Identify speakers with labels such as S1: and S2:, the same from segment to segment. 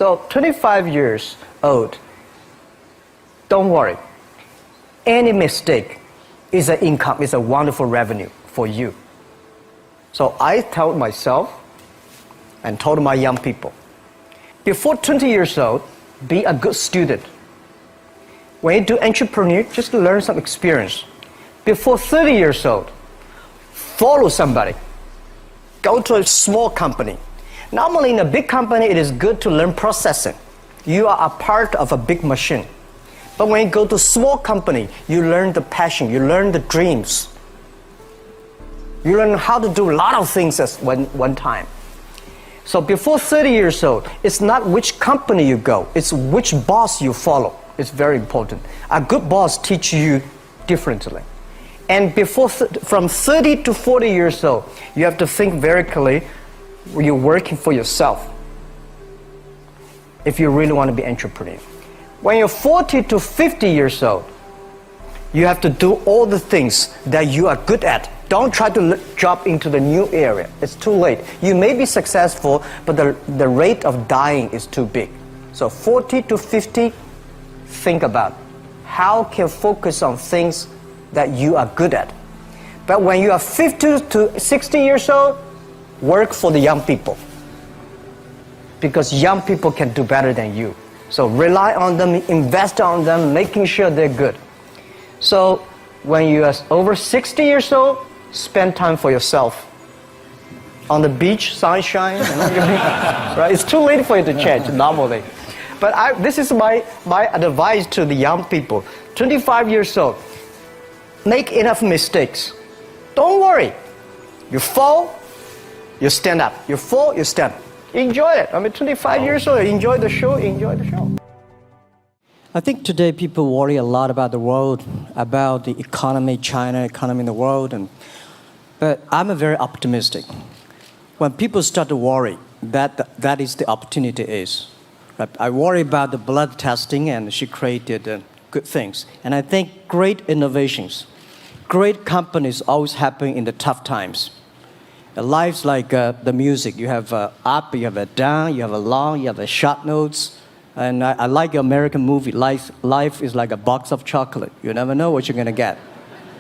S1: So 25 years old, don't worry. Any mistake is an income, is a wonderful revenue for you. So I told myself and told my young people, before 20 years old, be a good student. When you do entrepreneur, just learn some experience. Before 30 years old, follow somebody. Go to a small company. Normally in a big company, it is good to learn processing. You are a part of a big machine. But when you go to a small company, you learn the passion, you learn the dreams. You learn how to do a lot of things at one time. So before 30 years old, it's not which company you go, it's which boss you follow. It's very important. A good boss teaches you differently. And from 30 to 40 years old, you have to think very clearly, you're working for yourself if you really want to be an entrepreneur. When you're 40 to 50 years old, you have to do all the things that you are good at. Don't try to jump into the new area. It's too late. You may be successful, but the rate of dying is too big. So 40 to 50, think about how can you focus on things that you are good at. But when you are 50 to 60 years old, work for the young people. Because young people can do better than you. So rely on them, invest on them, making sure they're good. So when you are over 60 years old, spend time for yourself. On the beach, sunshine, right? It's too late for you to change normally. But this is my advice to the young people. 25 years old, make enough mistakes. Don't worry. You fall, you stand up. You fall, you stand up. Enjoy it. I mean, 25 years old, enjoy the show, enjoy the show.
S2: I think today people worry a lot about the world, about the economy, China, economy in the world. But I'm very optimistic. When people start to worry, that is the opportunity is. Right? I worry about the blood testing, and she created good things. And I think great innovations, great companies always happen in the tough times. Life's like the music. You have up, you have a down, you have a long, you have a short notes. And I like your American movie. Life is like a box of chocolate. You never know what you're going to get,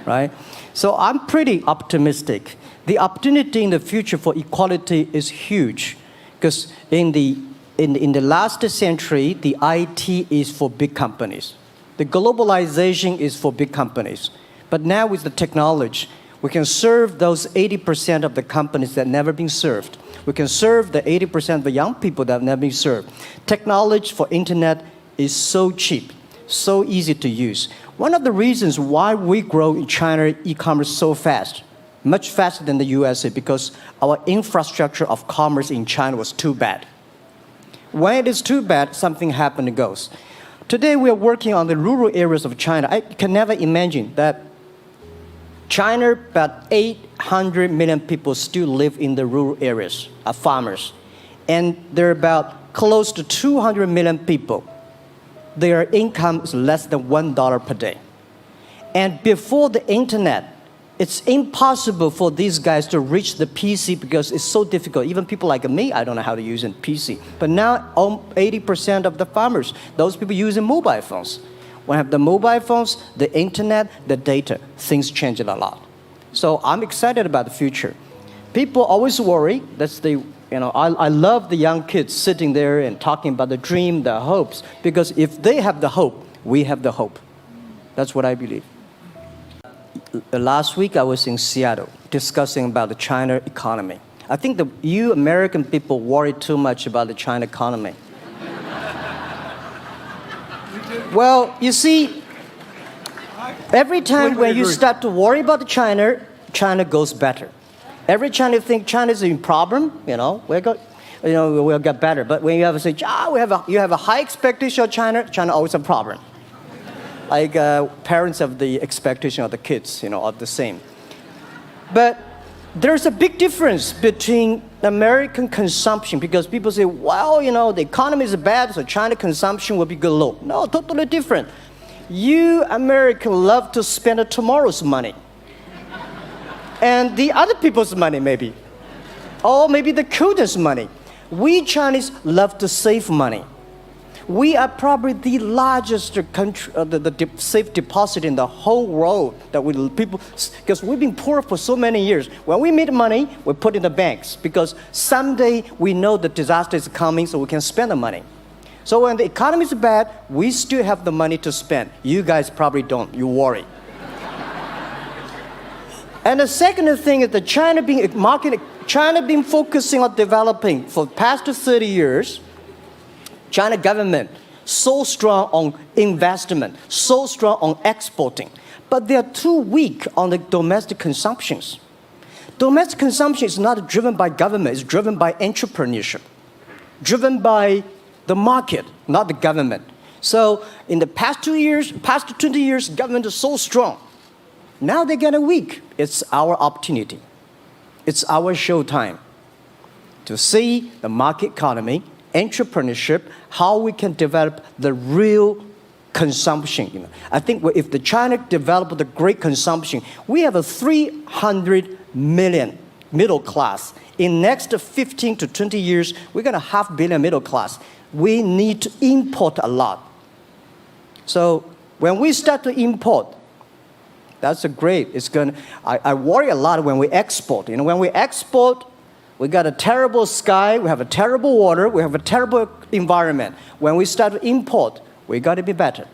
S2: right? So I'm pretty optimistic. The opportunity in the future for equality is huge, because in the last century, the IT is for big companies. The globalization is for big companies. But now with the technology, we can serve those 80% of the companies that never been served. We can serve the 80% of the young people that have never been served. Technology for internet is so cheap, so easy to use. One of the reasons why we grow in China e-commerce so fast, much faster than the USA, because our infrastructure of commerce in China was too bad. When it is too bad, something happens and goes. Today we are working on the rural areas of China. I can never imagine that China, about 800 million people still live in the rural areas, are farmers. And there are about close to 200 million people. Their income is less than $1 per day. And before the internet, it's impossible for these guys to reach the PC because it's so difficult. Even people like me, I don't know how to use a PC. But now 80% of the farmers, those people using mobile phones. When you have the mobile phones, the internet, the data, things change a lot. So I'm excited about the future. People always worry. I love the young kids sitting there and talking about the dream, the hopes, because if they have the hope, we have the hope. That's what I believe. Last week I was in Seattle discussing about the China economy. I think you American people worry too much about the China economy. Well, you see, every time when you start to worry about China goes better. Every time you think China is in problem, we'll get better. But when you have to say, you have a high expectation of China always a problem. Like parents have the expectation of the kids, are the same. But there's a big difference between American consumption, because people say, the economy is bad, so China consumption will be good low. No, totally different. You Americans love to spend tomorrow's money. And the other people's money, maybe. Or maybe the children's money. We Chinese love to save money. We are probably the largest country, the safe deposit in the whole world that people, because we've been poor for so many years. When we make money, we put in the banks because someday we know the disaster is coming, so we can spend the money. So when the economy is bad, we still have the money to spend. You guys probably don't. You worry. And the second thing is that China been focusing on developing for the past 30 years. China government so strong on investment, so strong on exporting, but they are too weak on the domestic consumptions. Domestic consumption is not driven by government, it's driven by entrepreneurship, driven by the market, not the government. So in the past 20 years, government is so strong. Now they're getting weak. It's our opportunity. It's our showtime to see the market economy, entrepreneurship, how we can develop the real consumption. I think if the China developed the great consumption, we have a 300 million middle class. In next 15 to 20 years, we're going to have 500 million middle class. We need to import a lot. So when we start to import, that's a great. I worry a lot when we export. When we export, we got a terrible sky, we have a terrible water, we have a terrible environment. When we start to import, we got to be better.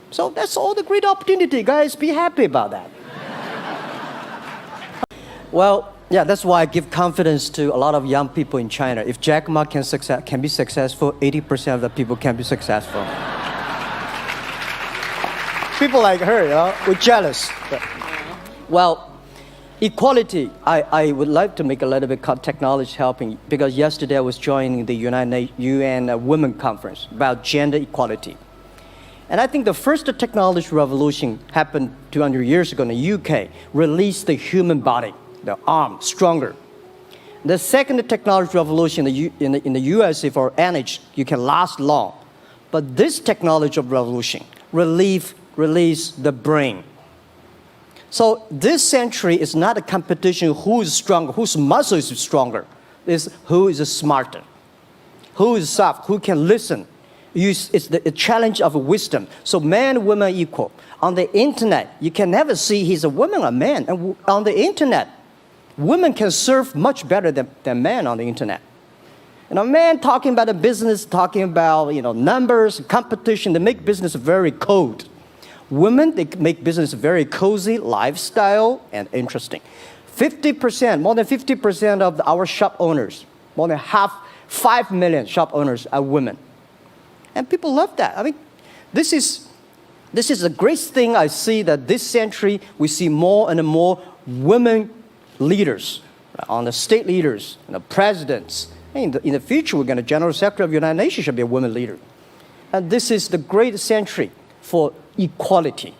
S2: So that's all the great opportunity, guys. Be happy about that. Well, yeah, that's why I give confidence to a lot of young people in China. If Jack Ma can be successful, 80% of the people can be successful. People like her, we're jealous. Well, equality, I would like to make a little bit of technology helping, because yesterday I was joining the UN Women Conference about gender equality. And I think the first technology revolution happened 200 years ago in the UK, released the human body, the arm, stronger. The second technology revolution in the USA for energy, you can last long. But this technology revolution release the brain. So this century is not a competition who is stronger, whose muscle is stronger. It's who is smarter, who is soft, who can listen. It's the challenge of wisdom. So man and woman are equal. On the internet, you can never see he's a woman or a man. And on the internet, women can serve much better than men on the internet. Men talking about the business, talking about numbers, competition, they make business very cold. Women, they make business very cozy, lifestyle, and interesting. 50%, more than 50% of our shop owners, more than 5 million shop owners are women. And people love that. I mean, this is the great thing I see, that this century we see more and more women leaders, on the state leaders, the presidents. In the future, we're going to General Secretary of the United Nations should be a woman leader. And this is the great century for equality.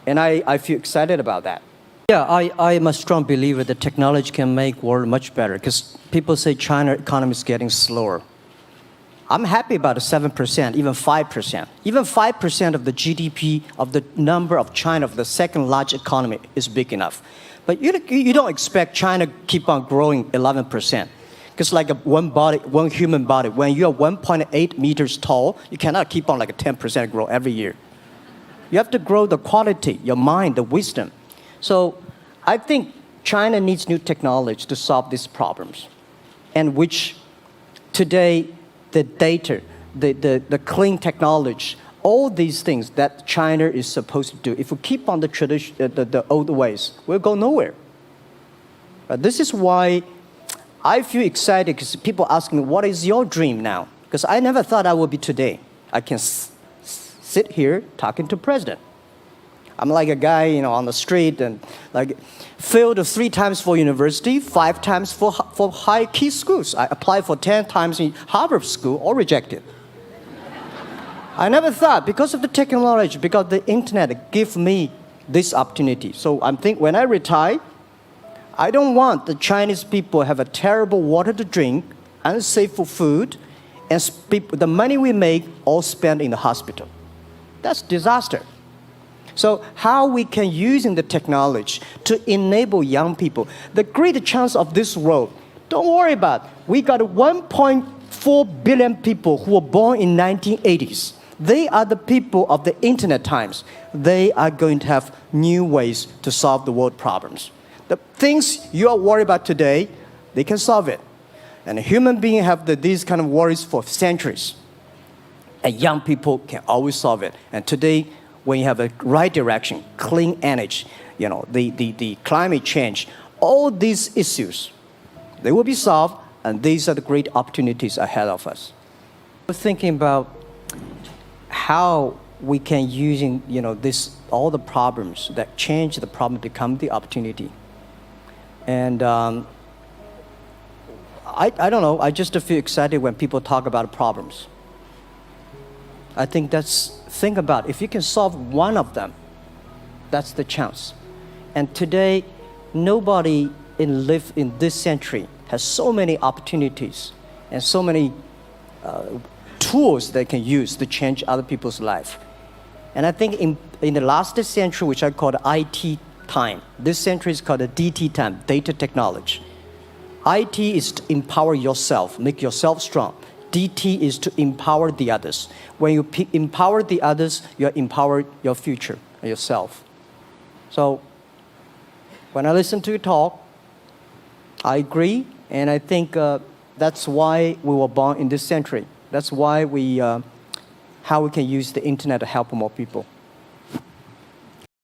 S2: And I feel excited about that. Yeah, I am a strong believer that technology can make world much better, because people say China economy is getting slower. I'm happy about the 7%, even 5%. Even 5% of the GDP of the number of China, of the second largest economy, is big enough. But you don't expect China to keep on growing 11%. Because like one human body, when you're 1.8 meters tall, you cannot keep on like a 10% grow every year. You have to grow the quality, your mind, the wisdom. So I think China needs new technology to solve these problems. And which today, the data, the clean technology, all these things that China is supposed to do, if we keep on the tradition, the old ways, we'll go nowhere. This is why I feel excited, because people ask me, what is your dream now? Because I never thought I would be today. I can sit here talking to president. I'm like a guy, on the street, and like failed 3 times for university, 5 times for high key schools. I applied for 10 times in Harvard school, all rejected. I never thought, because of the technology, because the internet gave me this opportunity. So I think when I retire, I don't want the Chinese people have a terrible water to drink, unsafe for food, and the money we make all spent in the hospital. That's disaster. So how we can using the technology to enable young people, the great chance of this world, don't worry about it. We got 4 billion people who were born in 1980s. They are the people of the internet times. They are going to have new ways to solve the world problems. The things you are worried about today, they can solve it. And human beings have these kind of worries for centuries. And young people can always solve it. And today, when you have a right direction, clean energy, the climate change, all these issues, they will be solved, and these are the great opportunities ahead of us. We're thinking about how we can use all the problems that change the problem become the opportunity. And I don't know, I just feel excited when people talk about problems. I think think about if you can solve one of them, that's the chance. And today, nobody live in this century has so many opportunities and so many tools they can use to change other people's life. And I think in the last century, which I call the IT time, this century is called the DT time, data technology. IT is to empower yourself, make yourself strong. DT is to empower the others. When you empower the others, you empower your future, yourself. So when I listen to you talk, I agree, and I think that's why we were born in this century. That's why how we can use the internet to help more people.